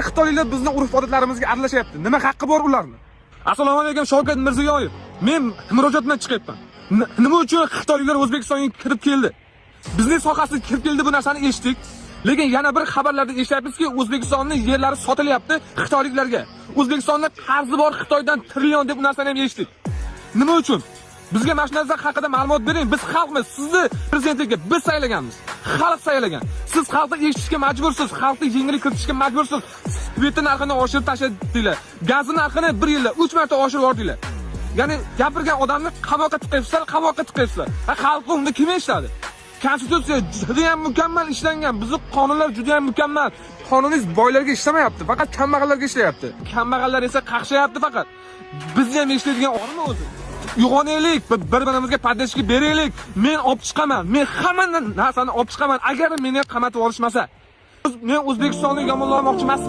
Xitoyliklar bizni urf-odatlarimizga aralashyapti. Nima haqqi bor ularni? Assalomu alaykum Shavkat Mirziyoyev. Men murojaat bilan chiqyapman. Nima uchun Xitoyliklar O'zbekistonga kirib keldi? Bizning sohasiga kirib keldi, bu narsani eshitdik. Lekin yana bir xabarlarda eshityapmizki, O'zbekistonning yerlari sotilyapti xitoyliklarga. O'zbekistonda qarzi bor Xitoydan trillion deb bu narsani ham eshitdik. Nima uchun? Bizga mana shu narsa haqida ma'lumot bering. Biz xalqmiz. Sizni prezidentlikka biz saylaganmiz. Xalq saylagan. Siz xalqni eshitishga majbursiz, xalqni yengillik kiritishga majbursiz. Sveti narxini oshirib tashladinglar. Gazni narxini 1 yilda 3 marta oshirib yordinglar. Ya'ni gapirgan odamni qamoqqa tiqayapsizlar. Xalq unda kim eshitadi? Konstitutsiya juda ham mukammal ishlangan. Bizning qonunlar juda ham mukammal. Qonuningiz boylarga ishlamayapti, faqat kambag'allarga ishlayapti. Kambag'allar esa qaqshayapti faqat. Bizni ham eshitadigan ormi o'zi? Uyg'onaylik, bir-birimizga podдержка beraylik. Men olib chiqaman. Men hamma narsani olib chiqaman agar meni qamatib olishmasa. Men O'zbekistonni yomonlamoqchi emasman.